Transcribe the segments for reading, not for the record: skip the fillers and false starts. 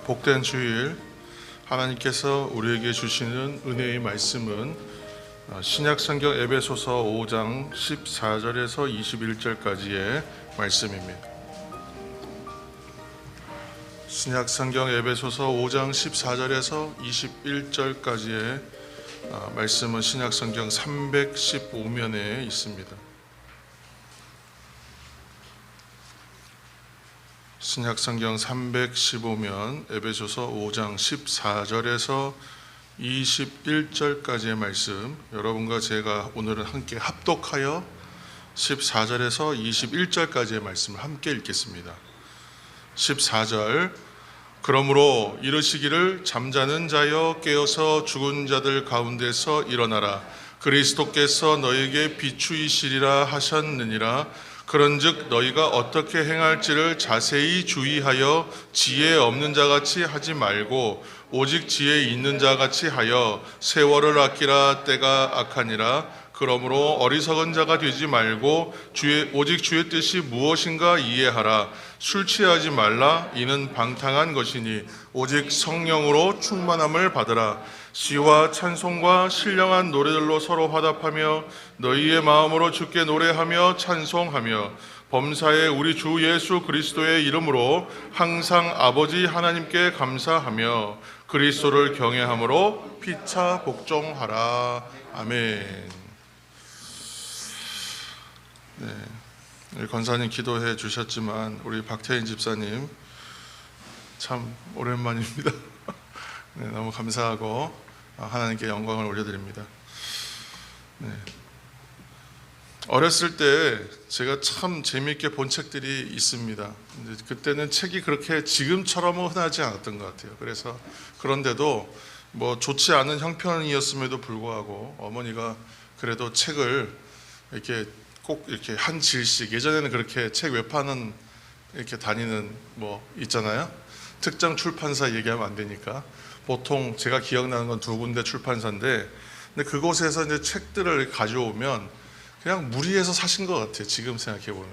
복된 주일, 하나님께서 우리에게 주시는 은혜의 말씀은 신약성경 에베소서 5장 14절에서 21절까지의 말씀입니다. 신약성경 에베소서 5장 14절에서 21절까지의 말씀은 신약성경 315면에 있습니다. 신약성경 315면 에베소서 5장 14절에서 21절까지의 말씀, 여러분과 제가 오늘은 함께 합독하여 14절에서 21절까지의 말씀을 함께 읽겠습니다. 14절, 그러므로 이르시기를 잠자는 자여 깨어서 죽은 자들 가운데서 일어나라. 그리스도께서 너에게 비추이시리라 하셨느니라. 그런즉 너희가 어떻게 행할지를 자세히 주의하여 지혜 없는 자같이 하지 말고 오직 지혜 있는 자같이 하여 세월을 아끼라. 때가 악하니라. 그러므로 어리석은 자가 되지 말고 오직 주의 뜻이 무엇인가 이해하라. 술 취하지 말라. 이는 방탕한 것이니 오직 성령으로 충만함을 받으라. 시와 찬송과 신령한 노래들로 서로 화답하며 너희의 마음으로 주께 노래하며 찬송하며 범사에 우리 주 예수 그리스도의 이름으로 항상 아버지 하나님께 감사하며 그리스도를 경외함으로 피차 복종하라. 아멘. 네, 우리 권사님 기도해 주셨지만 우리 박태인 집사님 참 오랜만입니다. 네, 너무 감사하고 하나님께 영광을 올려드립니다. 네. 어렸을 때 제가 참 재미있게 본 책들이 있습니다. 그때는 책이 그렇게 지금처럼은 흔하지 않았던 것 같아요. 그래서 그런데도 뭐 좋지 않은 형편이었음에도 불구하고 어머니가 그래도 책을 이렇게 꼭 이렇게 한 질씩, 예전에는 그렇게 책 외판은 이렇게 다니는 뭐 있잖아요. 특정 출판사 얘기하면 안 되니까 보통 제가 기억나는 건 2군데 출판사인데, 근데 그곳에서 이제 책들을 가져오면 그냥 무리해서 사신 것 같아요. 지금 생각해 보면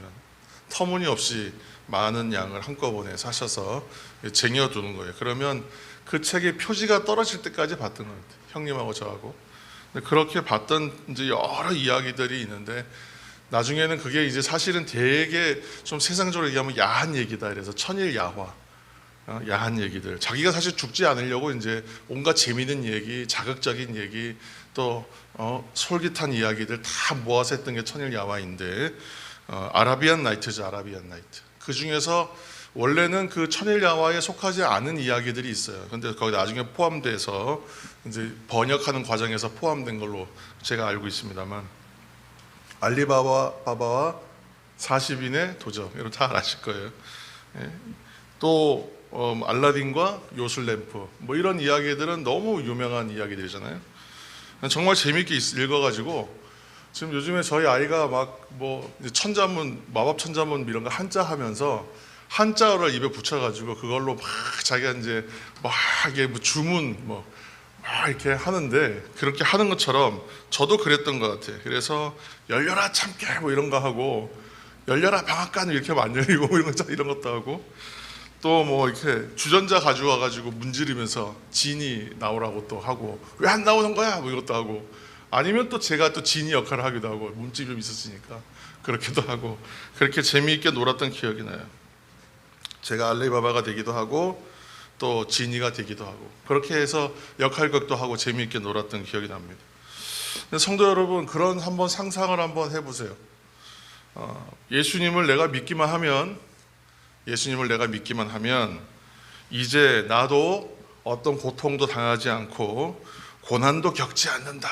터무니없이 많은 양을 한꺼번에 사셔서 쟁여두는 거예요. 그러면 그 책의 표지가 떨어질 때까지 봤던 것 같아요. 형님하고 저하고. 근데 그렇게 봤던 이제 여러 이야기들이 있는데, 나중에는 그게 이제 사실은 되게 좀 세상적으로 얘기하면 야한 얘기다. 그래서 천일야화, 야한 얘기들. 자기가 사실 죽지 않으려고 이제 온갖 재미있는 얘기, 자극적인 얘기, 또 솔깃한 이야기들 다 모아서 했던 게 천일야화인데, 아라비안 나이트죠. 아라비안 나이트. 그 중에서 원래는 그 천일야화에 속하지 않은 이야기들이 있어요. 근데 거기 나중에 포함돼서 이제 번역하는 과정에서 포함된 걸로 제가 알고 있습니다만, 알리바바와 40인의 도적, 여러분 다 아실 거예요. 또 알라딘과 요술램프, 뭐 이런 이야기들은 너무 유명한 이야기들이잖아요. 정말 재미있게 읽어가지고 지금 요즘에 저희 아이가 막 뭐 천자문, 마법 천자문 이런 거 한자 하면서 한자어를 입에 붙여가지고 그걸로 막 자기가 이제 막 이게 뭐 주문 뭐 막 이렇게 하는데, 그렇게 하는 것처럼 저도 그랬던 것 같아요. 그래서 열려라 참깨 뭐 이런 거 하고, 열려라 방앗간 이렇게 하면 안 열리고 이런 것도 하고, 또 뭐 이렇게 주전자 가져와 가지고 문지르면서 진이 나오라고 또 하고, 왜 안 나오는 거야 뭐 이것도 하고, 아니면 또 제가 또 진이 역할을 하기도 하고, 몸집이 좀 있었으니까 그렇게도 하고, 그렇게 재미있게 놀았던 기억이 나요. 제가 알리바바가 되기도 하고 또 지니가 되기도 하고, 그렇게 해서 역할극도 하고 재미있게 놀았던 기억이 납니다. 성도 여러분, 그런 한번 상상을 한번 해보세요. 예수님을 내가 믿기만 하면 이제 나도 어떤 고통도 당하지 않고 고난도 겪지 않는다.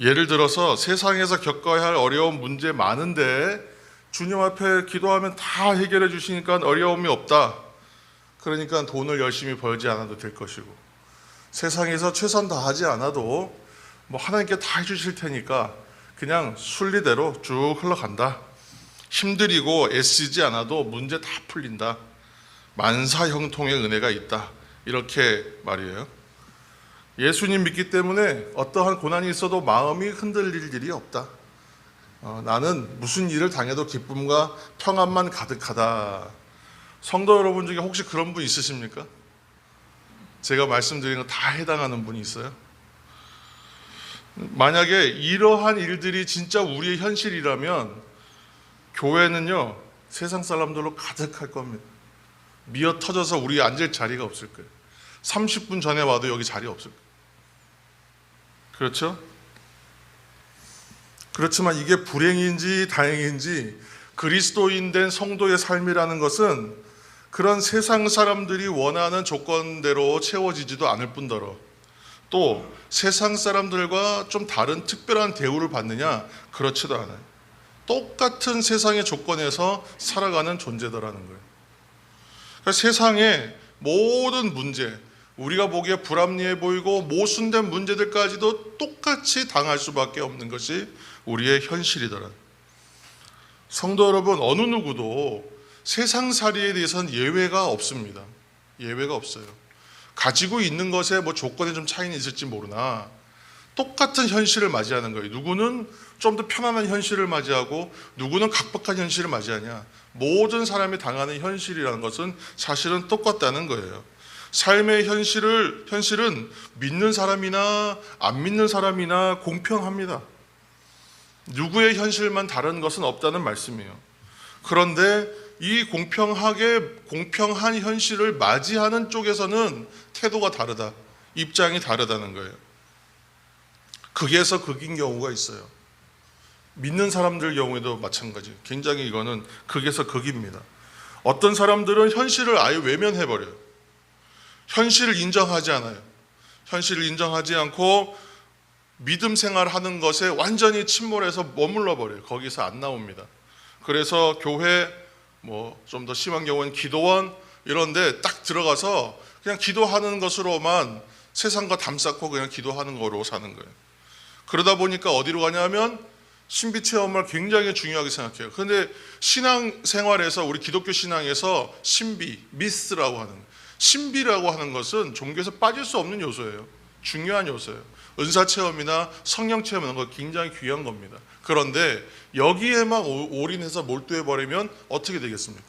예를 들어서 세상에서 겪어야 할 어려운 문제 많은데 주님 앞에 기도하면 다 해결해 주시니까 어려움이 없다. 그러니까 돈을 열심히 벌지 않아도 될 것이고, 세상에서 최선 다하지 않아도 뭐 하나님께 다 해주실 테니까 그냥 순리대로 쭉 흘러간다. 힘들이고 애쓰지 않아도 문제 다 풀린다. 만사형통의 은혜가 있다. 이렇게 말이에요. 예수님 믿기 때문에 어떠한 고난이 있어도 마음이 흔들릴 일이 없다. 나는 무슨 일을 당해도 기쁨과 평안만 가득하다. 성도 여러분 중에 혹시 그런 분 있으십니까? 제가 말씀드린 거 다 해당하는 분이 있어요? 만약에 이러한 일들이 진짜 우리의 현실이라면 교회는요 세상 사람들로 가득할 겁니다. 미어 터져서 우리 앉을 자리가 없을 거예요. 30분 전에 와도 여기 자리 없을 거예요. 그렇죠? 그렇지만 이게 불행인지 다행인지 그리스도인 된 성도의 삶이라는 것은 그런 세상 사람들이 원하는 조건대로 채워지지도 않을 뿐더러 또 세상 사람들과 좀 다른 특별한 대우를 받느냐? 그렇지도 않아요. 똑같은 세상의 조건에서 살아가는 존재더라는 거예요. 그러니까 세상의 모든 문제, 우리가 보기에 불합리해 보이고 모순된 문제들까지도 똑같이 당할 수밖에 없는 것이 우리의 현실이더라. 성도 여러분, 어느 누구도 세상살이에 대해서는 예외가 없습니다. 예외가 없어요. 가지고 있는 것에 뭐 조건에 좀 차이는 있을지 모르나 똑같은 현실을 맞이하는 거예요. 누구는 좀 더 편안한 현실을 맞이하고 누구는 각박한 현실을 맞이하냐. 모든 사람이 당하는 현실이라는 것은 사실은 똑같다는 거예요. 삶의 현실은 믿는 사람이나 안 믿는 사람이나 공평합니다. 누구의 현실만 다른 것은 없다는 말씀이에요. 그런데 이 공평한 현실을 맞이하는 쪽에서는 태도가 다르다, 입장이 다르다는 거예요. 극에서 극인 경우가 있어요. 믿는 사람들 경우에도 마찬가지. 굉장히 이거는 극에서 극입니다. 어떤 사람들은 현실을 아예 외면해버려요. 현실을 인정하지 않아요. 현실을 인정하지 않고 믿음 생활하는 것에 완전히 침몰해서 머물러 버려요. 거기서 안 나옵니다. 그래서 교회, 좀 더 심한 경우는 기도원 이런데 딱 들어가서 그냥 기도하는 것으로만 세상과 담쌓고 그냥 기도하는 거로 사는 거예요. 그러다 보니까 어디로 가냐면 신비 체험을 굉장히 중요하게 생각해요. 그런데 신앙생활에서 우리 기독교 신앙에서 신비, 미스라고 하는 거예요. 신비라고 하는 것은 종교에서 빠질 수 없는 요소예요. 중요한 요소예요. 은사 체험이나 성령 체험 이런 거 굉장히 귀한 겁니다. 그런데 여기에만 올인해서 몰두해 버리면 어떻게 되겠습니까?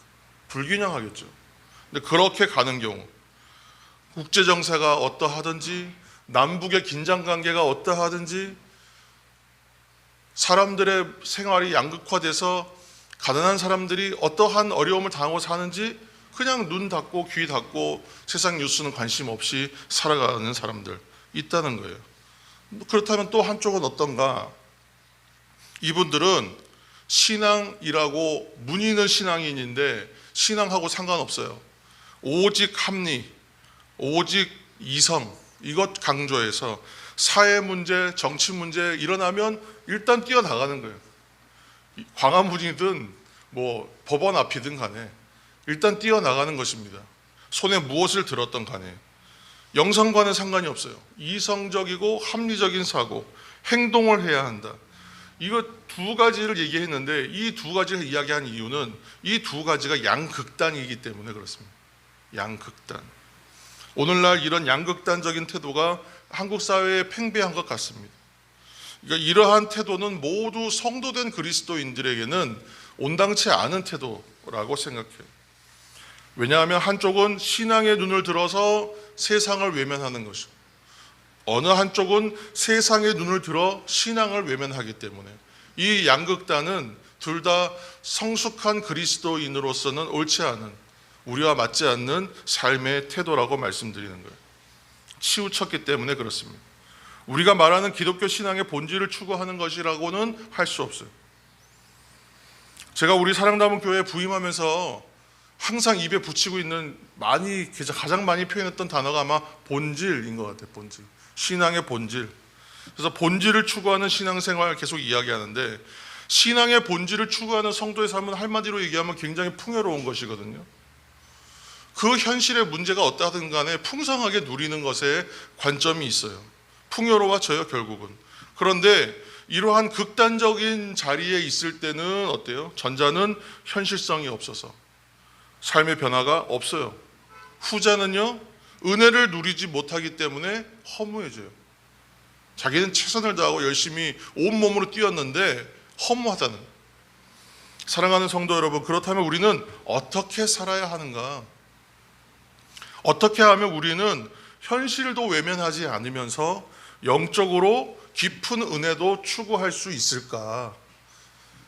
불균형하겠죠. 근데 그렇게 가는 경우 국제 정세가 어떠하든지 남북의 긴장 관계가 어떠하든지 사람들의 생활이 양극화돼서 가난한 사람들이 어떠한 어려움을 당하고 사는지 그냥 눈 닫고 귀 닫고 세상 뉴스는 관심 없이 살아가는 사람들 있다는 거예요. 그렇다면 또 한쪽은 어떤가? 이분들은 신앙이라고 문의는 신앙인인데 신앙하고 상관없어요. 오직 합리, 오직 이성 이것 강조해서 사회 문제, 정치 문제 일어나면 일단 뛰어나가는 거예요. 광화문이든 법원 앞이든 간에 일단 뛰어나가는 것입니다. 손에 무엇을 들었던 간에 영성과는 상관이 없어요. 이성적이고 합리적인 사고, 행동을 해야 한다. 이거 두 가지를 얘기했는데 이 두 가지를 이야기한 이유는 이 두 가지가 양극단이기 때문에 그렇습니다. 양극단. 오늘날 이런 양극단적인 태도가 한국 사회에 팽배한 것 같습니다. 그러니까 이러한 태도는 모두 성도된 그리스도인들에게는 온당치 않은 태도라고 생각해요. 왜냐하면 한쪽은 신앙의 눈을 들어서 세상을 외면하는 것이고 어느 한쪽은 세상의 눈을 들어 신앙을 외면하기 때문에 이 양극단은 둘 다 성숙한 그리스도인으로서는 옳지 않은 우리와 맞지 않는 삶의 태도라고 말씀드리는 거예요. 치우쳤기 때문에 그렇습니다. 우리가 말하는 기독교 신앙의 본질을 추구하는 것이라고는 할 수 없어요. 제가 우리 사랑담은 교회에 부임하면서 항상 입에 붙이고 있는 가장 많이 표현했던 단어가 아마 본질인 것 같아요. 본질. 신앙의 본질. 그래서 본질을 추구하는 신앙생활 계속 이야기하는데 신앙의 본질을 추구하는 성도의 삶은 한마디로 얘기하면 굉장히 풍요로운 것이거든요. 그 현실의 문제가 어떠하든 간에 풍성하게 누리는 것에 관점이 있어요. 풍요로워져요, 결국은. 그런데 이러한 극단적인 자리에 있을 때는 어때요? 전자는 현실성이 없어서 삶의 변화가 없어요. 후자는요, 은혜를 누리지 못하기 때문에 허무해져요. 자기는 최선을 다하고 열심히 온몸으로 뛰었는데 허무하다는 거예요. 사랑하는 성도 여러분, 그렇다면 우리는 어떻게 살아야 하는가? 어떻게 하면 우리는 현실도 외면하지 않으면서 영적으로 깊은 은혜도 추구할 수 있을까?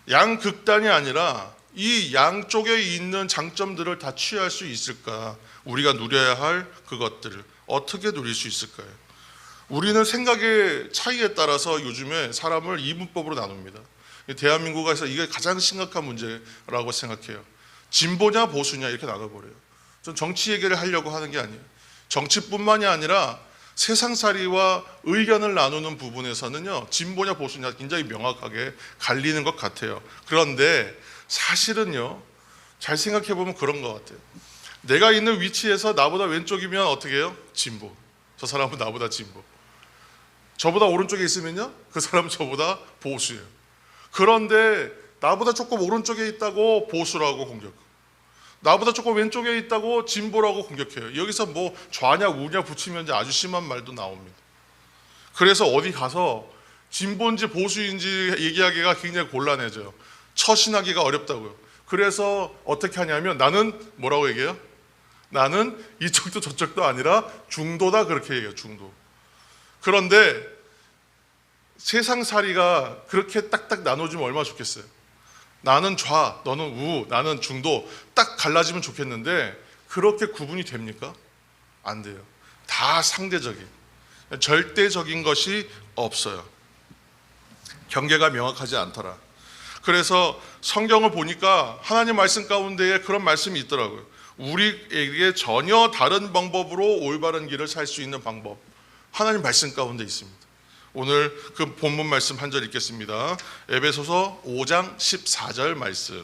양극단이 아니라 이 양쪽에 있는 장점들을 다 취할 수 있을까? 우리가 누려야 할 그것들을 어떻게 누릴 수 있을까요? 우리는 생각의 차이에 따라서 요즘에 사람을 이분법으로 나눕니다. 대한민국에서 이게 가장 심각한 문제라고 생각해요. 진보냐 보수냐 이렇게 나눠버려요. 전 정치 얘기를 하려고 하는 게 아니에요. 정치뿐만이 아니라 세상살이와 의견을 나누는 부분에서는요, 진보냐 보수냐 굉장히 명확하게 갈리는 것 같아요. 그런데 사실은요, 잘 생각해 보면 그런 것 같아요. 내가 있는 위치에서 나보다 왼쪽이면 어떻게 해요? 진보. 저 사람은 나보다 진보. 저보다 오른쪽에 있으면요, 그 사람은 저보다 보수예요. 그런데 나보다 조금 오른쪽에 있다고 보수라고 공격하고, 나보다 조금 왼쪽에 있다고 진보라고 공격해요. 여기서 뭐 좌냐 우냐 붙이면 이제 아주 심한 말도 나옵니다. 그래서 어디 가서 진보인지 보수인지 얘기하기가 굉장히 곤란해져요. 처신하기가 어렵다고요. 그래서 어떻게 하냐면 나는 뭐라고 얘기해요? 나는 이쪽도 저쪽도 아니라 중도다, 그렇게 얘기해요. 중도. 그런데 세상살이가 그렇게 딱딱 나눠지면 얼마나 좋겠어요. 나는 좌, 너는 우, 나는 중도, 딱 갈라지면 좋겠는데 그렇게 구분이 됩니까? 안 돼요. 다 상대적인, 절대적인 것이 없어요. 경계가 명확하지 않더라. 그래서 성경을 보니까 하나님 말씀 가운데에 그런 말씀이 있더라고요. 우리에게 전혀 다른 방법으로 올바른 길을 살 수 있는 방법, 하나님 말씀 가운데 있습니다. 오늘 그 본문 말씀 한 절 읽겠습니다. 에베소서 5장 14절 말씀.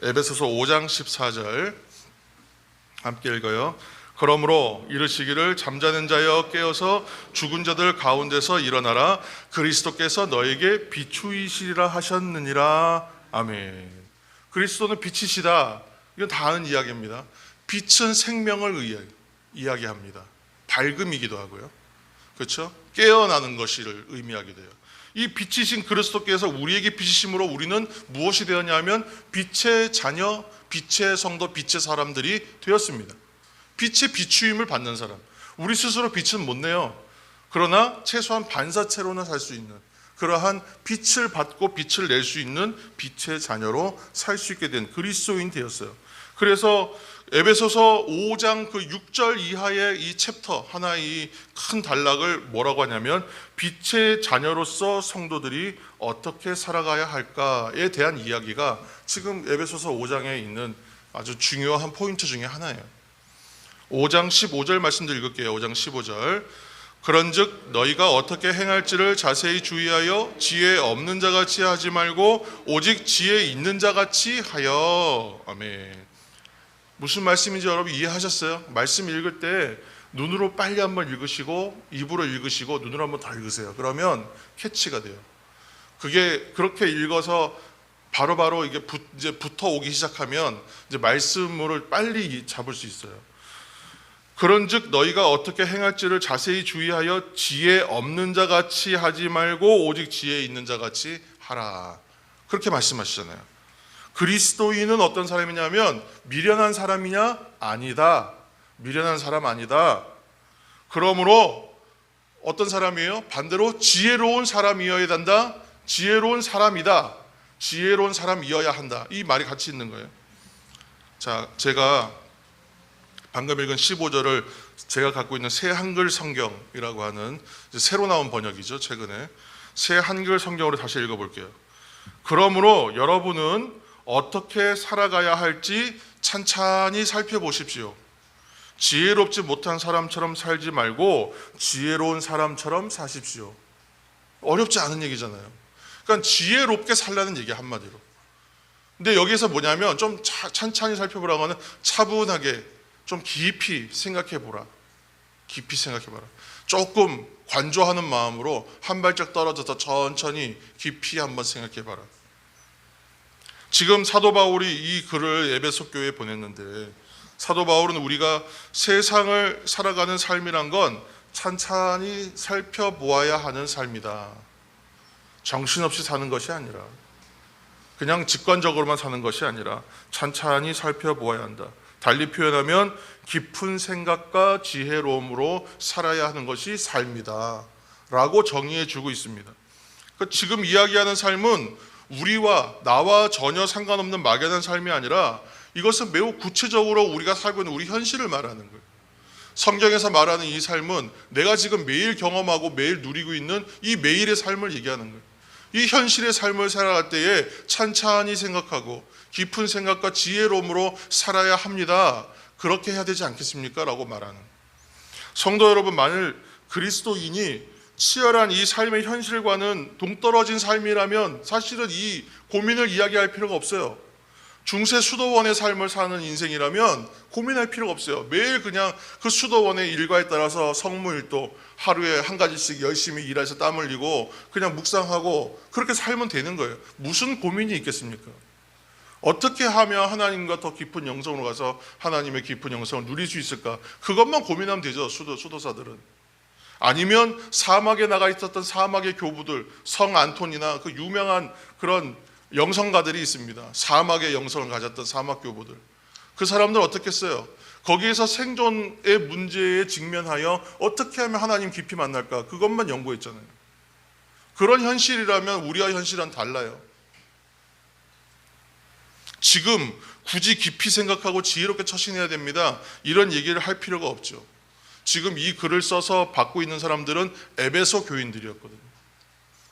에베소서 5장 14절 함께 읽어요. 그러므로 이르시기를 잠자는 자여 깨어서 죽은 자들 가운데서 일어나라. 그리스도께서 너에게 비추이시리라 하셨느니라. 아멘. 그리스도는 빛이시다. 이건 다 아는 이야기입니다. 빛은 생명을 이야기합니다. 밝음이기도 하고요. 그렇죠? 깨어나는 것을 의미하게 돼요. 이 빛이신 그리스도께서 우리에게 빛이심으로 우리는 무엇이 되었냐면 빛의 자녀, 빛의 성도, 빛의 사람들이 되었습니다. 빛의 비추임을 받는 사람. 우리 스스로 빛은 못 내요. 그러나 최소한 반사체로는 살 수 있는 그러한 빛을 받고 빛을 낼 수 있는 빛의 자녀로 살 수 있게 된 그리스도인 되었어요. 그래서 에베소서 5장 그 6절 이하의 이 챕터 하나의 큰 단락을 뭐라고 하냐면 빛의 자녀로서 성도들이 어떻게 살아가야 할까에 대한 이야기가 지금 에베소서 5장에 있는 아주 중요한 포인트 중에 하나예요. 5장 15절 말씀도 읽을게요. 5장 15절. 그런즉 너희가 어떻게 행할지를 자세히 주의하여 지혜 없는 자같이 하지 말고 오직 지혜 있는 자같이 하여. 아멘. 무슨 말씀인지 여러분 이해하셨어요? 말씀 읽을 때 눈으로 빨리 한번 읽으시고 입으로 읽으시고 눈으로 한번 더 읽으세요. 그러면 캐치가 돼요. 그게 그렇게 읽어서 바로바로 이게 이제 붙어 오기 시작하면 이제 말씀을 빨리 잡을 수 있어요. 그런즉 너희가 어떻게 행할지를 자세히 주의하여 지혜 없는 자같이 하지 말고 오직 지혜 있는 자같이 하라. 그렇게 말씀하시잖아요. 그리스도인은 어떤 사람이냐면 미련한 사람이냐? 아니다. 미련한 사람 아니다. 그러므로 어떤 사람이에요? 반대로 지혜로운 사람이어야 한다. 지혜로운 사람이다. 지혜로운 사람이어야 한다. 이 말이 같이 있는 거예요. 자, 제가 방금 읽은 15절을 제가 갖고 있는 새 한글 성경이라고 하는 새로 나온 번역이죠. 최근에 새 한글 성경으로 다시 읽어볼게요. 그러므로 여러분은 어떻게 살아가야 할지 찬찬히 살펴보십시오. 지혜롭지 못한 사람처럼 살지 말고 지혜로운 사람처럼 사십시오. 어렵지 않은 얘기잖아요. 그러니까 지혜롭게 살라는 얘기 한마디로. 근데 여기서 뭐냐면 좀 찬찬히 살펴보라고 하는 차분하게 좀 깊이 생각해보라. 깊이 생각해봐라. 조금 관조하는 마음으로 한 발짝 떨어져서 천천히 깊이 한번 생각해봐라. 지금 사도 바울이 이 글을 에베소 교회에 보냈는데 사도 바울은 우리가 세상을 살아가는 삶이란 건 찬찬히 살펴보아야 하는 삶이다. 정신없이 사는 것이 아니라. 그냥 직관적으로만 사는 것이 아니라 찬찬히 살펴보아야 한다. 달리 표현하면 깊은 생각과 지혜로움으로 살아야 하는 것이 삶이다 라고 정의해 주고 있습니다. 그러니까 지금 이야기하는 삶은 우리와 나와 전혀 상관없는 막연한 삶이 아니라 이것은 매우 구체적으로 우리가 살고 있는 우리 현실을 말하는 거예요. 성경에서 말하는 이 삶은 내가 지금 매일 경험하고 매일 누리고 있는 이 매일의 삶을 얘기하는 거예요. 이 현실의 삶을 살아갈 때에 찬찬히 생각하고 깊은 생각과 지혜로움으로 살아야 합니다. 그렇게 해야 되지 않겠습니까? 라고 말하는. 성도 여러분, 만일 그리스도인이 치열한 이 삶의 현실과는 동떨어진 삶이라면 사실은 이 고민을 이야기할 필요가 없어요. 중세 수도원의 삶을 사는 인생이라면 고민할 필요가 없어요. 매일 그냥 그 수도원의 일과에 따라서 성무일도 하루에 한 가지씩 열심히 일해서 땀 흘리고 그냥 묵상하고 그렇게 살면 되는 거예요. 무슨 고민이 있겠습니까? 어떻게 하면 하나님과 더 깊은 영성으로 가서 하나님의 깊은 영성을 누릴 수 있을까? 그것만 고민하면 되죠. 수도사들은. 아니면 사막에 나가 있었던 사막의 교부들, 성 안톤이나 그 유명한 그런 영성가들이 있습니다. 사막의 영성을 가졌던 사막 교부들. 그 사람들 어떻게 했어요? 거기에서 생존의 문제에 직면하여 어떻게 하면 하나님 깊이 만날까? 그것만 연구했잖아요. 그런 현실이라면 우리와 현실은 달라요. 지금 굳이 깊이 생각하고 지혜롭게 처신해야 됩니다. 이런 얘기를 할 필요가 없죠. 지금 이 글을 써서 받고 있는 사람들은 에베소 교인들이었거든요.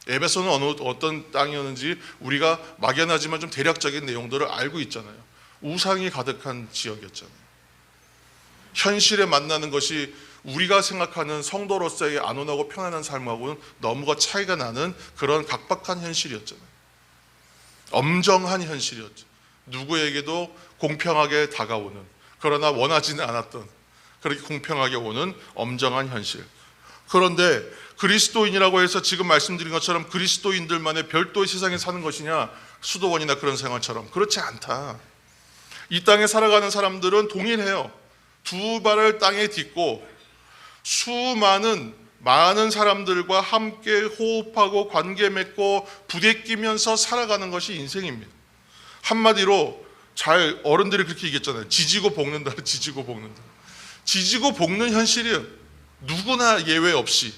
에베소는 어떤 땅이었는지 우리가 막연하지만 좀 대략적인 내용들을 알고 있잖아요. 우상이 가득한 지역이었잖아요. 현실에 만나는 것이 우리가 생각하는 성도로서의 안온하고 편안한 삶하고는 너무가 차이가 나는 그런 각박한 현실이었잖아요. 엄정한 현실이었죠. 누구에게도 공평하게 다가오는, 그러나 원하지는 않았던 그렇게 공평하게 오는 엄정한 현실. 그런데 그리스도인이라고 해서 지금 말씀드린 것처럼 그리스도인들만의 별도의 세상에 사는 것이냐, 수도원이나 그런 생활처럼. 그렇지 않다. 이 땅에 살아가는 사람들은 동일해요. 두 발을 땅에 딛고 많은 사람들과 함께 호흡하고 관계 맺고 부대끼면서 살아가는 것이 인생입니다. 한마디로 잘 어른들이 그렇게 얘기했잖아요. 지지고 볶는다. 지지고 볶는다. 지지고 볶는 현실이에요. 누구나 예외 없이.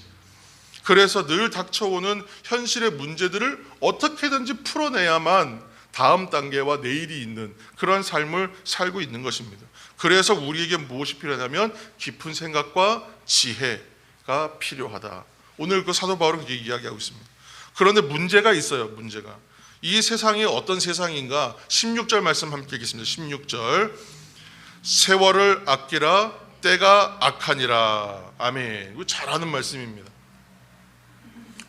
그래서 늘 닥쳐오는 현실의 문제들을 어떻게든지 풀어내야만 다음 단계와 내일이 있는 그런 삶을 살고 있는 것입니다. 그래서 우리에게 무엇이 필요하냐면 깊은 생각과 지혜가 필요하다. 오늘 그 사도 바울은 그렇게 이야기하고 있습니다. 그런데 문제가 있어요. 문제가. 이 세상이 어떤 세상인가? 16절 말씀 함께 읽겠습니다. 16절. 세월을 아끼라 때가 악하니라. 아멘. 이거 잘하는 말씀입니다.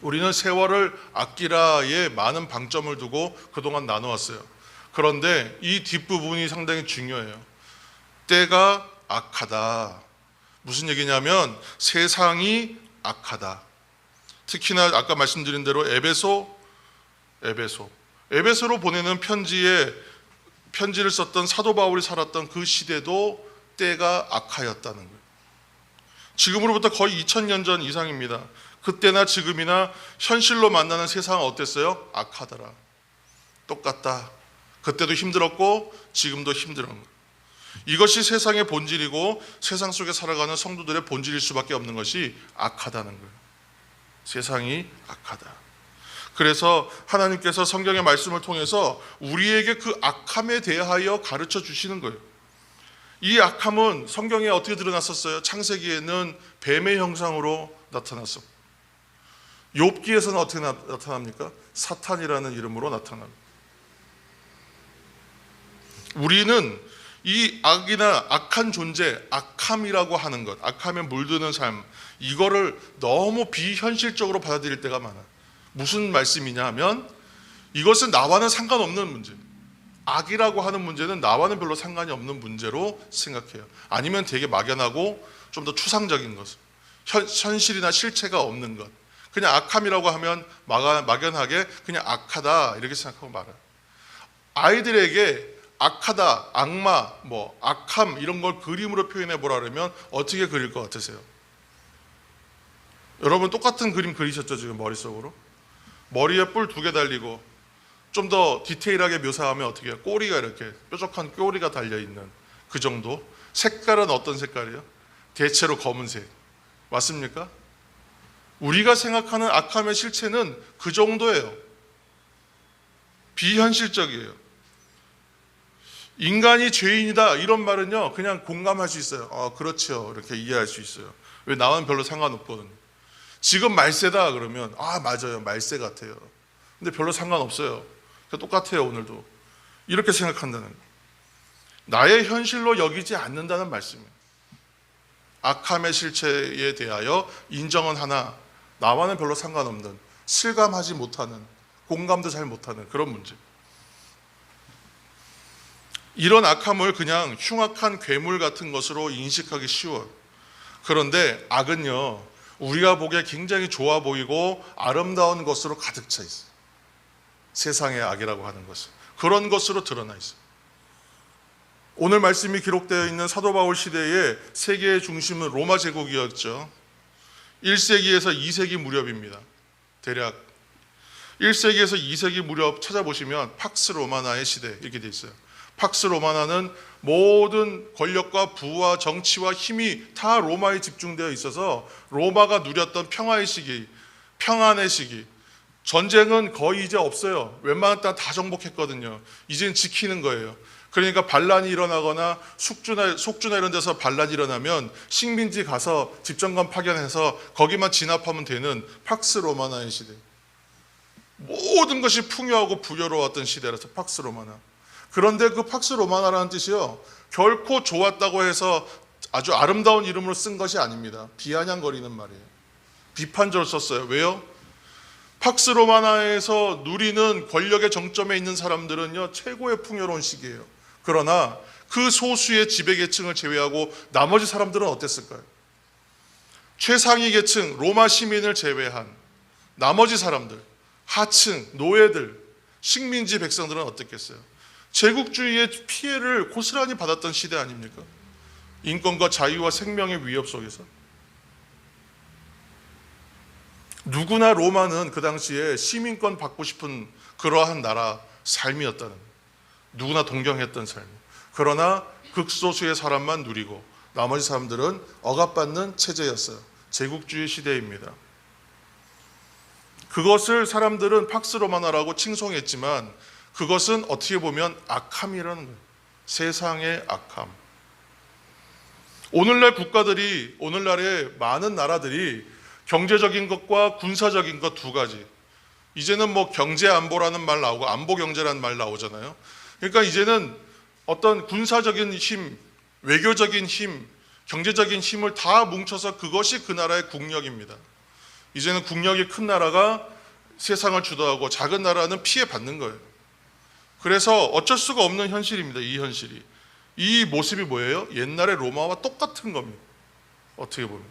우리는 세월을 아끼라에 많은 방점을 두고 그동안 나누었어요. 그런데 이 뒷부분이 상당히 중요해요. 때가 악하다. 무슨 얘기냐면 세상이 악하다. 특히나 아까 말씀드린 대로 에베소로 보내는 편지를 썼던 사도 바울이 살았던 그 시대도 때가 악하였다는 거예요. 지금으로부터 거의 2000년 전 이상입니다. 그때나 지금이나 현실로 만나는 세상은 어땠어요? 악하더라. 똑같다. 그때도 힘들었고 지금도 힘든 거예요. 이것이 세상의 본질이고 세상 속에 살아가는 성도들의 본질일 수밖에 없는 것이 악하다는 거예요. 세상이 악하다. 그래서 하나님께서 성경의 말씀을 통해서 우리에게 그 악함에 대하여 가르쳐 주시는 거예요. 이 악함은 성경에 어떻게 드러났었어요? 창세기에는 뱀의 형상으로 나타났었고, 욥기에서는 어떻게 나타납니까? 사탄이라는 이름으로 나타납니다. 우리는 이 악이나 악한 존재, 악함이라고 하는 것, 악함에 물드는 삶, 이거를 너무 비현실적으로 받아들일 때가 많아요. 무슨 말씀이냐 하면 이것은 나와는 상관없는 문제, 악이라고 하는 문제는 나와는 별로 상관이 없는 문제로 생각해요. 아니면 되게 막연하고 좀 더 추상적인 것, 현실이나 실체가 없는 것, 그냥 악함이라고 하면 막연하게 그냥 악하다 이렇게 생각하고 말아요. 아이들에게 악하다, 악마, 악함 이런 걸 그림으로 표현해 보라 그러면 어떻게 그릴 것 같으세요? 여러분 똑같은 그림 그리셨죠? 지금 머릿속으로? 머리에 뿔 2개 달리고 좀 더 디테일하게 묘사하면 어떻게 해요? 꼬리가 이렇게 뾰족한 꼬리가 달려있는 그 정도. 색깔은 어떤 색깔이에요? 대체로 검은색. 맞습니까? 우리가 생각하는 악함의 실체는 그 정도예요. 비현실적이에요. 인간이 죄인이다 이런 말은요 그냥 공감할 수 있어요. 그렇죠, 이렇게 이해할 수 있어요. 왜 나와는 별로 상관없거든요. 지금 말세다 그러면 맞아요, 말세 같아요. 근데 별로 상관없어요. 똑같아요. 오늘도 이렇게 생각한다는 거예요. 나의 현실로 여기지 않는다는 말씀이에요. 악함의 실체에 대하여 인정은 하나 나와는 별로 상관없는, 실감하지 못하는, 공감도 잘 못하는 그런 문제. 이런 악함을 그냥 흉악한 괴물 같은 것으로 인식하기 쉬워요. 그런데 악은요 우리가 보기에 굉장히 좋아 보이고 아름다운 것으로 가득 차 있어요. 세상의 악이라고 하는 것은 그런 것으로 드러나 있어요. 오늘 말씀이 기록되어 있는 사도 바울 시대의 세계의 중심은 로마 제국이었죠. 1세기에서 2세기 무렵입니다. 대략 1세기에서 2세기 무렵 찾아보시면 팍스 로마나의 시대 이렇게 돼 있어요. 팍스 로마나는 모든 권력과 부와 정치와 힘이 다 로마에 집중되어 있어서 로마가 누렸던 평화의 시기, 평안의 시기, 전쟁은 거의 이제 없어요. 웬만한 땅 다 정복했거든요. 이제는 지키는 거예요. 그러니까 반란이 일어나거나 속주나 이런 데서 반란이 일어나면 식민지 가서 집정관 파견해서 거기만 진압하면 되는 팍스 로마나의 시대. 모든 것이 풍요하고 부여로웠던 시대라서 팍스 로마나. 그런데 그 팍스 로마나라는 뜻이요 결코 좋았다고 해서 아주 아름다운 이름으로 쓴 것이 아닙니다. 비아냥거리는 말이에요. 비판적으로 썼어요. 왜요? 팍스 로마나에서 누리는 권력의 정점에 있는 사람들은요 최고의 풍요로운 시기예요. 그러나 그 소수의 지배계층을 제외하고 나머지 사람들은 어땠을까요? 최상위 계층 로마 시민을 제외한 나머지 사람들, 하층, 노예들, 식민지 백성들은 어땠겠어요? 제국주의의 피해를 고스란히 받았던 시대 아닙니까? 인권과 자유와 생명의 위협 속에서 누구나 로마는 그 당시에 시민권 받고 싶은 그러한 나라 삶이었다는 거예요. 누구나 동경했던 삶. 그러나 극소수의 사람만 누리고 나머지 사람들은 억압받는 체제였어요. 제국주의 시대입니다. 그것을 사람들은 팍스 로마나라고 칭송했지만 그것은 어떻게 보면 악함이라는 거예요. 세상의 악함. 오늘날 국가들이, 오늘날의 많은 나라들이 경제적인 것과 군사적인 것 두 가지. 이제는 뭐 경제 안보라는 말 나오고 안보 경제라는 말 나오잖아요. 그러니까 이제는 어떤 군사적인 힘, 외교적인 힘, 경제적인 힘을 다 뭉쳐서 그것이 그 나라의 국력입니다. 이제는 국력이 큰 나라가 세상을 주도하고 작은 나라는 피해받는 거예요. 그래서 어쩔 수가 없는 현실입니다. 이 현실이. 이 모습이 뭐예요? 옛날의 로마와 똑같은 겁니다. 어떻게 보면.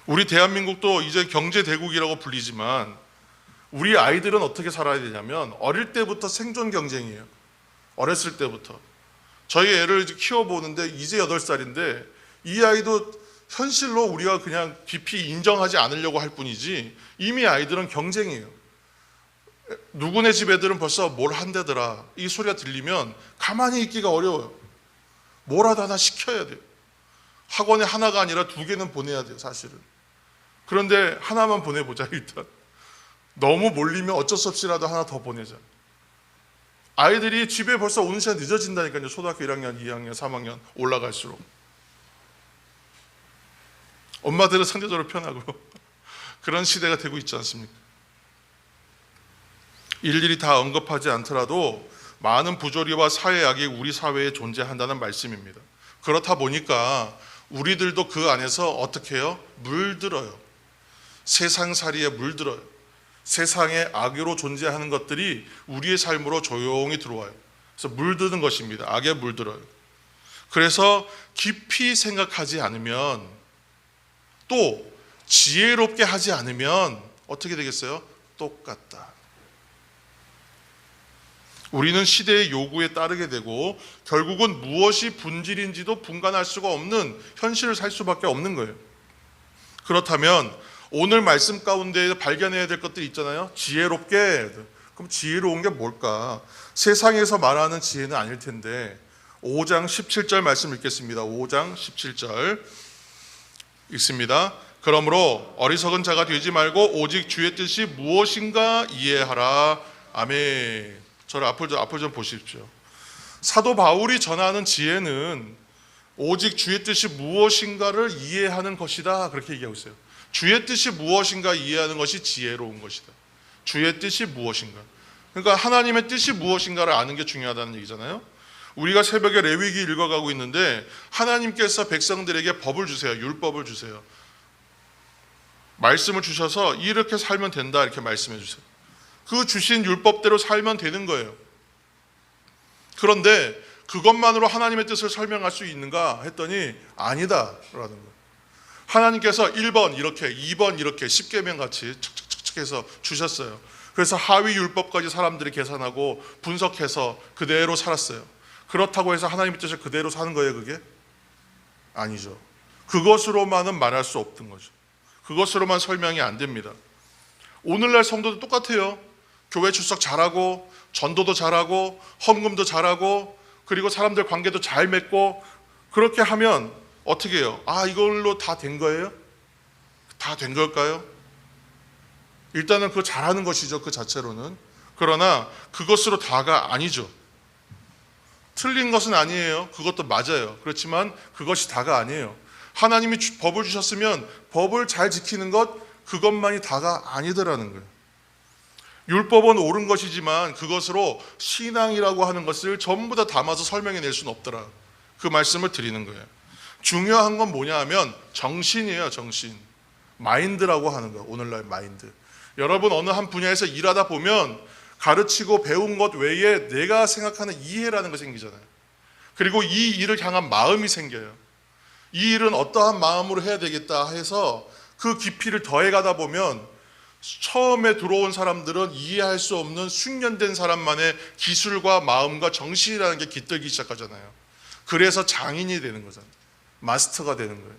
우리 대한민국도 이제 경제대국이라고 불리지만 우리 아이들은 어떻게 살아야 되냐면 어릴 때부터 생존 경쟁이에요. 어렸을 때부터. 저희 애를 키워보는데 이제 8살인데 이 아이도 현실로 우리가 그냥 깊이 인정하지 않으려고 할 뿐이지 이미 아이들은 경쟁이에요. 누구네 집 애들은 벌써 뭘 한대더라 이 소리가 들리면 가만히 있기가 어려워요. 뭐라도 하나 시켜야 돼요. 학원에 하나가 아니라 2개는 보내야 돼요. 사실은. 그런데 하나만 보내보자 일단. 너무 몰리면 어쩔 수 없이라도 하나 더 보내자. 아이들이 집에 벌써 오는 시간 늦어진다니까요. 초등학교 1학년, 2학년, 3학년 올라갈수록. 엄마들은 상대적으로 편하고 그런 시대가 되고 있지 않습니까? 일일이 다 언급하지 않더라도 많은 부조리와 사회악이 우리 사회에 존재한다는 말씀입니다. 그렇다 보니까 우리들도 그 안에서 어떻게 해요? 물들어요. 세상살이에 물들어요. 세상의 악으로 존재하는 것들이 우리의 삶으로 조용히 들어와요. 그래서 물드는 것입니다. 악에 물들어요. 그래서 깊이 생각하지 않으면 또 지혜롭게 하지 않으면 어떻게 되겠어요? 똑같다. 우리는 시대의 요구에 따르게 되고 결국은 무엇이 본질인지도 분간할 수가 없는 현실을 살 수밖에 없는 거예요. 그렇다면 오늘 말씀 가운데 발견해야 될 것들이 있잖아요. 지혜롭게 그럼 지혜로운 게 뭘까? 세상에서 말하는 지혜는 아닐 텐데 5장 17절 말씀 읽겠습니다. 5장 17절 읽습니다. 그러므로 어리석은 자가 되지 말고 오직 주의 뜻이 무엇인가 이해하라. 아멘. 저를 앞을 좀 보십시오. 사도 바울이 전하는 지혜는 오직 주의 뜻이 무엇인가를 이해하는 것이다, 그렇게 얘기하고 있어요. 주의 뜻이 무엇인가 이해하는 것이 지혜로운 것이다. 주의 뜻이 무엇인가. 그러니까 하나님의 뜻이 무엇인가를 아는 게 중요하다는 얘기잖아요. 우리가 새벽에 레위기 읽어가고 있는데 하나님께서 백성들에게 법을 주세요. 율법을 주세요. 말씀을 주셔서 이렇게 살면 된다, 이렇게 말씀해 주세요. 그 주신 율법대로 살면 되는 거예요. 그런데 그것만으로 하나님의 뜻을 설명할 수 있는가 했더니 아니다라는 거예요. 하나님께서 1번 이렇게, 2번 이렇게 십계명 같이 척척척 해서 주셨어요. 그래서 하위 율법까지 사람들이 계산하고 분석해서 그대로 살았어요. 그렇다고 해서 하나님의 뜻을 그대로 사는 거예요, 그게? 아니죠. 그것으로만은 말할 수 없던 거죠. 그것으로만 설명이 안 됩니다. 오늘날 성도도 똑같아요. 교회 출석 잘하고 전도도 잘하고 헌금도 잘하고 그리고 사람들 관계도 잘 맺고 그렇게 하면 어떻게 해요? 아, 이걸로 다 된 거예요? 다 된 걸까요? 일단은 그거 잘하는 것이죠, 그 자체로는. 그러나 그것으로 다가 아니죠. 틀린 것은 아니에요. 그것도 맞아요. 그렇지만 그것이 다가 아니에요. 하나님이 법을 주셨으면 법을 잘 지키는 것, 그것만이 다가 아니더라는 거예요. 율법은 옳은 것이지만 그것으로 신앙이라고 하는 것을 전부 다 담아서 설명해 낼 수는 없더라. 그 말씀을 드리는 거예요. 중요한 건 뭐냐 하면 정신이에요. 정신. 마인드라고 하는 거예요. 오늘날 마인드. 여러분 어느 한 분야에서 일하다 보면 가르치고 배운 것 외에 내가 생각하는 이해라는 것이 생기잖아요. 그리고 이 일을 향한 마음이 생겨요. 이 일은 어떠한 마음으로 해야 되겠다 해서 그 깊이를 더해가다 보면 처음에 들어온 사람들은 이해할 수 없는 숙련된 사람만의 기술과 마음과 정신이라는 게 깃들기 시작하잖아요. 그래서 장인이 되는 거잖아요. 마스터가 되는 거예요.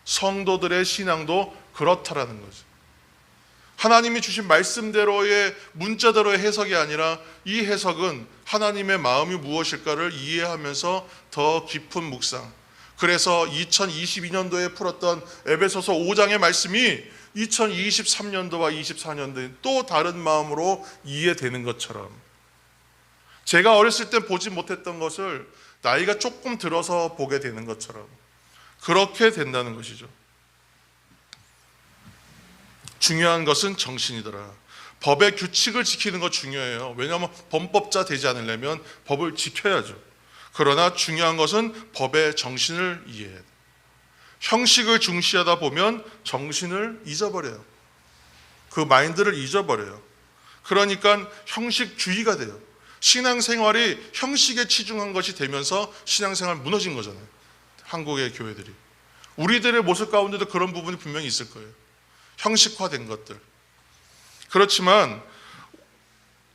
성도들의 신앙도 그렇다라는 거죠. 하나님이 주신 말씀대로의 문자대로의 해석이 아니라 이 해석은 하나님의 마음이 무엇일까를 이해하면서 더 깊은 묵상. 그래서 2022년도에 풀었던 에베소서 5장의 말씀이 2023년도와 24년도에 또 다른 마음으로 이해되는 것처럼, 제가 어렸을 때 보지 못했던 것을 나이가 조금 들어서 보게 되는 것처럼 그렇게 된다는 것이죠. 중요한 것은 정신이더라. 법의 규칙을 지키는 거 중요해요. 왜냐하면 범법자 되지 않으려면 법을 지켜야죠. 그러나 중요한 것은 법의 정신을 이해해야 돼요. 형식을 중시하다 보면 정신을 잊어버려요. 그 마인드를 잊어버려요. 그러니까 형식주의가 돼요. 신앙생활이 형식에 치중한 것이 되면서 신앙생활 무너진 거잖아요. 한국의 교회들이. 우리들의 모습 가운데도 그런 부분이 분명히 있을 거예요. 형식화된 것들. 그렇지만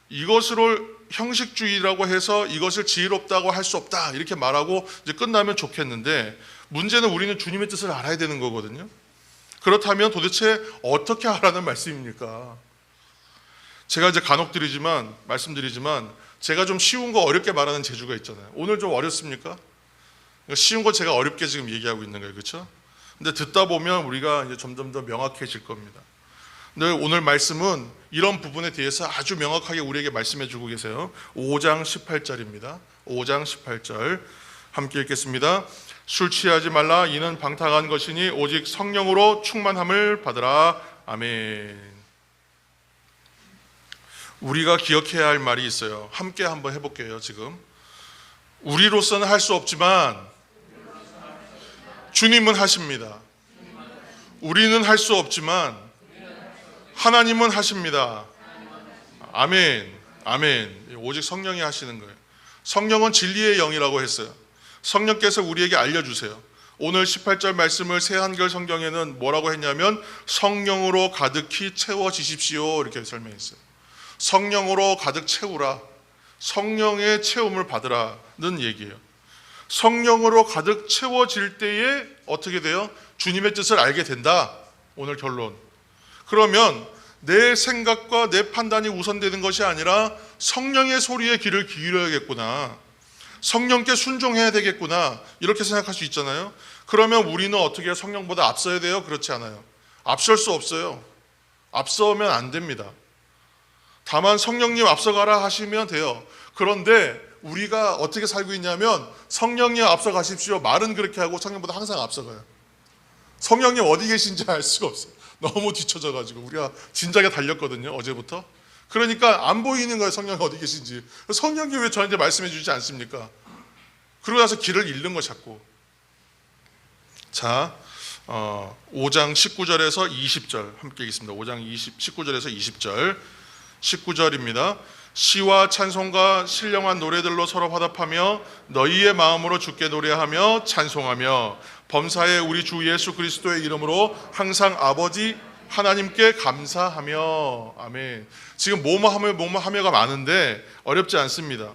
이것으로 형식주의라고 해서 이것을 지혜롭다고 할 수 없다 이렇게 말하고 이제 끝나면 좋겠는데, 문제는 우리는 주님의 뜻을 알아야 되는 거거든요. 그렇다면 도대체 어떻게 하라는 말씀입니까? 제가 이제 간혹 말씀드리지만 제가 좀 쉬운 거 어렵게 말하는 재주가 있잖아요. 오늘 좀 어렵습니까? 쉬운 거 제가 어렵게 지금 얘기하고 있는 거예요. 그렇죠? 근데 듣다 보면 우리가 이제 점점 더 명확해질 겁니다. 근데 오늘 말씀은 이런 부분에 대해서 아주 명확하게 우리에게 말씀해 주고 계세요. 5장 18절입니다. 5장 18절 함께 읽겠습니다. 술 취하지 말라. 이는 방탕한 것이니 오직 성령으로 충만함을 받으라. 아멘. 우리가 기억해야 할 말이 있어요. 함께 한번 해볼게요. 지금 우리로서는 할 수 없지만 주님은 하십니다. 우리는 할 수 없지만 하나님은 하십니다. 아멘. 아멘. 오직 성령이 하시는 거예요. 성령은 진리의 영이라고 했어요. 성령께서 우리에게 알려주세요. 오늘 18절 말씀을 새한결 성경에는 뭐라고 했냐면 성령으로 가득히 채워지십시오 이렇게 설명했어요. 성령으로 가득 채우라. 성령의 채움을 받으라는 얘기예요. 성령으로 가득 채워질 때에 어떻게 돼요? 주님의 뜻을 알게 된다. 오늘 결론. 그러면 내 생각과 내 판단이 우선되는 것이 아니라 성령의 소리에 귀를 기울여야겠구나, 성령께 순종해야 되겠구나, 이렇게 생각할 수 있잖아요. 그러면 우리는 어떻게 성령보다 앞서야 돼요? 그렇지 않아요. 앞설 수 없어요. 앞서면 안 됩니다. 다만 성령님 앞서가라 하시면 돼요. 그런데 우리가 어떻게 살고 있냐면 성령님 앞서가십시오 말은 그렇게 하고 성령보다 항상 앞서가요. 성령님 어디 계신지 알 수가 없어요. 너무 뒤쳐져가지고 우리가 진작에 달렸거든요, 어제부터. 그러니까 안 보이는 거예요, 성령이 어디 계신지. 성령이 왜 저한테 말씀해 주지 않습니까? 그러고 나서 길을 잃는 거 자꾸. 자, 5장 19절에서 20절 함께 읽겠습니다. 5장 19절에서 20절. 19절입니다. 시와 찬송과 신령한 노래들로 서로 화답하며 너희의 마음으로 주께 노래하며 찬송하며 범사에 우리 주 예수 그리스도의 이름으로 항상 아버지 하나님께 감사하며. 아멘. 지금 뭐뭐하며가 많은데 어렵지 않습니다.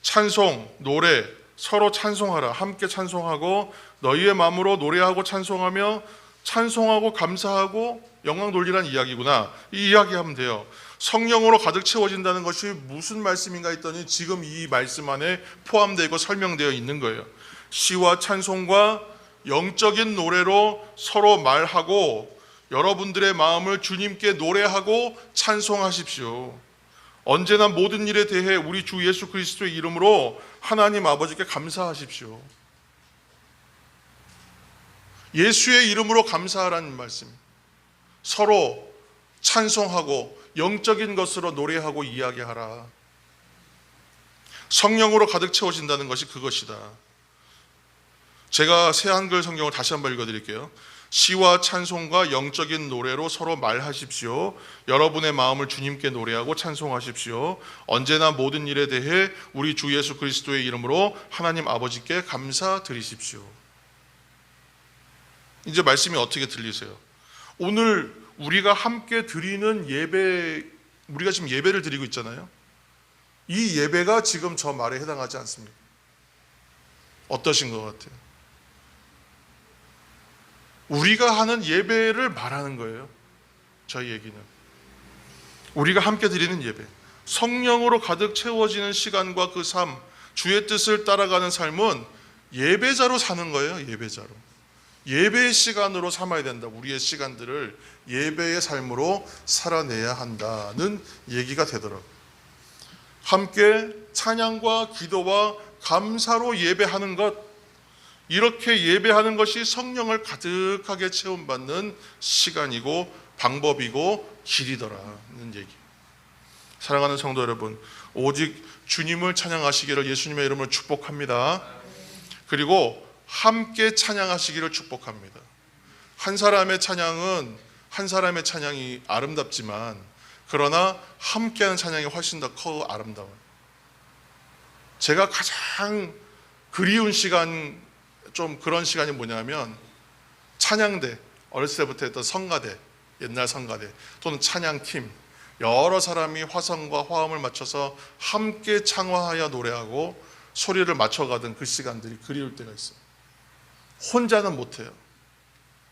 찬송, 노래, 서로 찬송하라. 함께 찬송하고 너희의 마음으로 노래하고 찬송하며 찬송하고 감사하고 영광 돌리라는 이야기구나, 이 이야기하면 돼요. 성령으로 가득 채워진다는 것이 무슨 말씀인가 했더니 지금 이 말씀 안에 포함되고 설명되어 있는 거예요. 시와 찬송과 영적인 노래로 서로 말하고 여러분들의 마음을 주님께 노래하고 찬송하십시오. 언제나 모든 일에 대해 우리 주 예수 그리스도의 이름으로 하나님 아버지께 감사하십시오. 예수의 이름으로 감사하라는 말씀. 서로 찬송하고 영적인 것으로 노래하고 이야기하라. 성령으로 가득 채워진다는 것이 그것이다. 제가 새 한글 성경을 다시 한번 읽어드릴게요. 시와 찬송과 영적인 노래로 서로 말하십시오. 여러분의 마음을 주님께 노래하고 찬송하십시오. 언제나 모든 일에 대해 우리 주 예수 그리스도의 이름으로 하나님 아버지께 감사드리십시오. 이제 말씀이 어떻게 들리세요? 오늘 우리가 함께 드리는 예배, 우리가 지금 예배를 드리고 있잖아요. 이 예배가 지금 저 말에 해당하지 않습니까? 어떠신 것 같아요? 우리가 하는 예배를 말하는 거예요. 저희 얘기는 우리가 함께 드리는 예배, 성령으로 가득 채워지는 시간과 그 삶, 주의 뜻을 따라가는 삶은 예배자로 사는 거예요. 예배자로, 예배의 시간으로 삼아야 된다. 우리의 시간들을 예배의 삶으로 살아내야 한다는 얘기가 되더라고요. 함께 찬양과 기도와 감사로 예배하는 것, 이렇게 예배하는 것이 성령을 가득하게 체험받는 시간이고 방법이고 길이더라는 얘기. 사랑하는 성도 여러분, 오직 주님을 찬양하시기를 예수님의 이름으로 축복합니다. 그리고 함께 찬양하시기를 축복합니다. 한 사람의 찬양은 한 사람의 찬양이 아름답지만 그러나 함께하는 찬양이 훨씬 더 커 아름다워요. 제가 가장 그리운 시간, 좀 그런 시간이 뭐냐면 찬양대, 어렸을 때부터 했던 성가대, 옛날 성가대 또는 찬양팀, 여러 사람이 화성과 화음을 맞춰서 함께 창화하여 노래하고 소리를 맞춰가던 그 시간들이 그리울 때가 있어요. 혼자는 못해요.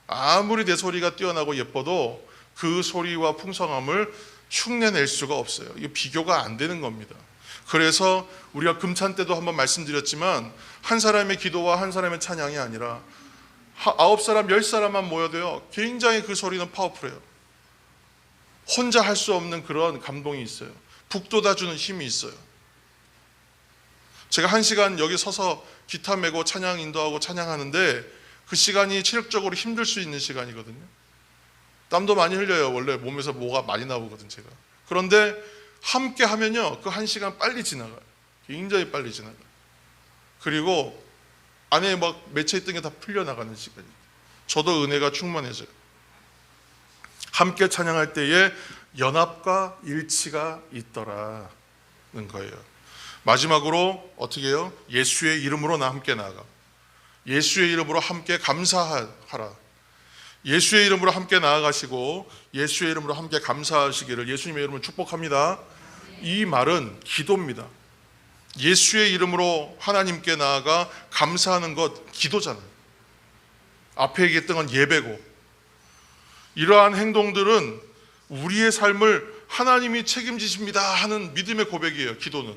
아무리 내 소리가 뛰어나고 예뻐도 그 소리와 풍성함을 흉내낼 수가 없어요. 이게 비교가 안 되는 겁니다. 그래서 우리가 금찬 때도 한번 말씀드렸지만 한 사람의 기도와 한 사람의 찬양이 아니라 9사람, 10사람만 모여도요 굉장히 그 소리는 파워풀해요. 혼자 할 수 없는 그런 감동이 있어요. 북돋아주는 힘이 있어요. 제가 1시간 여기 서서 기타 메고 찬양 인도하고 찬양하는데 그 시간이 체력적으로 힘들 수 있는 시간이거든요. 땀도 많이 흘려요. 원래 몸에서 뭐가 많이 나오거든 제가. 그런데 함께 하면요 그 1시간 빨리 지나가요. 굉장히 빨리 지나가요. 그리고 안에 막 맺혀있던 게 다 풀려나가는 시간이에요. 저도 은혜가 충만해져요. 함께 찬양할 때에 연합과 일치가 있더라는 거예요. 마지막으로 어떻게 해요? 예수의 이름으로 나 함께 나아가. 예수의 이름으로 함께 감사하라. 예수의 이름으로 함께 나아가시고 예수의 이름으로 함께 감사하시기를 예수님의 이름으로 축복합니다. 이 말은 기도입니다. 예수의 이름으로 하나님께 나아가 감사하는 것 기도잖아요. 앞에 얘기했던 건 예배고, 이러한 행동들은 우리의 삶을 하나님이 책임지십니다 하는 믿음의 고백이에요. 기도는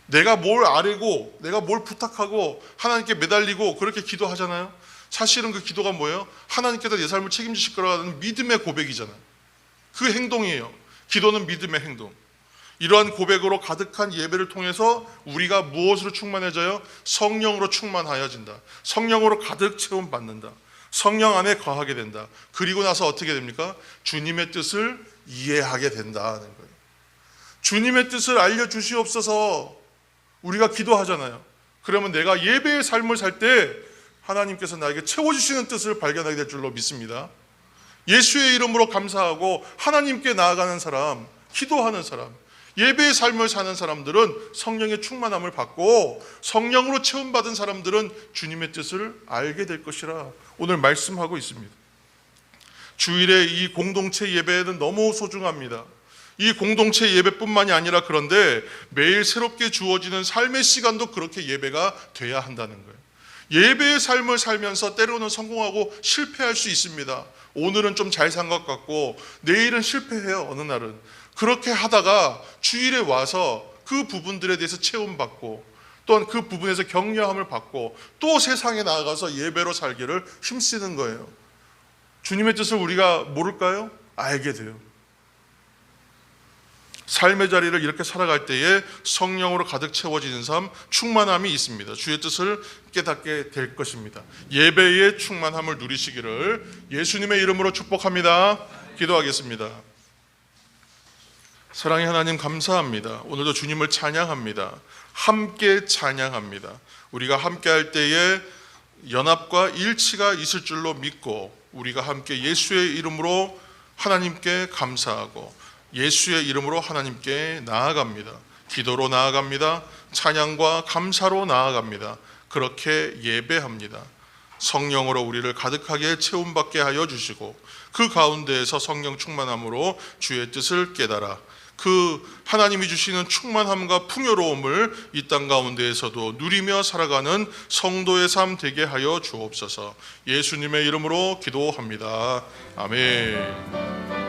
내가 뭘 아뢰고 내가 뭘 부탁하고 하나님께 매달리고 그렇게 기도하잖아요. 사실은 그 기도가 뭐예요? 하나님께서 내 삶을 책임지실 거라는 믿음의 고백이잖아요. 그 행동이에요. 기도는 믿음의 행동. 이러한 고백으로 가득한 예배를 통해서 우리가 무엇으로 충만해져요? 성령으로 충만하여진다. 성령으로 가득 채움받는다. 성령 안에 거하게 된다. 그리고 나서 어떻게 됩니까? 주님의 뜻을 이해하게 된다는 거예요. 주님의 뜻을 알려주시옵소서 우리가 기도하잖아요. 그러면 내가 예배의 삶을 살 때 하나님께서 나에게 채워주시는 뜻을 발견하게 될 줄로 믿습니다. 예수의 이름으로 감사하고 하나님께 나아가는 사람, 기도하는 사람, 예배의 삶을 사는 사람들은 성령의 충만함을 받고 성령으로 체험받은 사람들은 주님의 뜻을 알게 될 것이라 오늘 말씀하고 있습니다. 주일의 이 공동체 예배는 너무 소중합니다. 이 공동체 예배뿐만이 아니라 그런데 매일 새롭게 주어지는 삶의 시간도 그렇게 예배가 돼야 한다는 거예요. 예배의 삶을 살면서 때로는 성공하고 실패할 수 있습니다. 오늘은 좀 잘 산 것 같고 내일은 실패해요. 어느 날은. 그렇게 하다가 주일에 와서 그 부분들에 대해서 체험받고 또한 그 부분에서 격려함을 받고 또 세상에 나아가서 예배로 살기를 힘쓰는 거예요. 주님의 뜻을 우리가 모를까요? 알게 돼요. 삶의 자리를 이렇게 살아갈 때에 성령으로 가득 채워지는 삶, 충만함이 있습니다. 주의 뜻을 깨닫게 될 것입니다. 예배의 충만함을 누리시기를 예수님의 이름으로 축복합니다. 기도하겠습니다. 사랑의 하나님 감사합니다. 오늘도 주님을 찬양합니다. 함께 찬양합니다. 우리가 함께 할 때에 연합과 일치가 있을 줄로 믿고 우리가 함께 예수의 이름으로 하나님께 감사하고 예수의 이름으로 하나님께 나아갑니다. 기도로 나아갑니다. 찬양과 감사로 나아갑니다. 그렇게 예배합니다. 성령으로 우리를 가득하게 체험받게 하여 주시고 그 가운데에서 성령 충만함으로 주의 뜻을 깨달아 그 하나님이 주시는 충만함과 풍요로움을 이 땅 가운데에서도 누리며 살아가는 성도의 삶 되게 하여 주옵소서. 예수님의 이름으로 기도합니다. 아멘.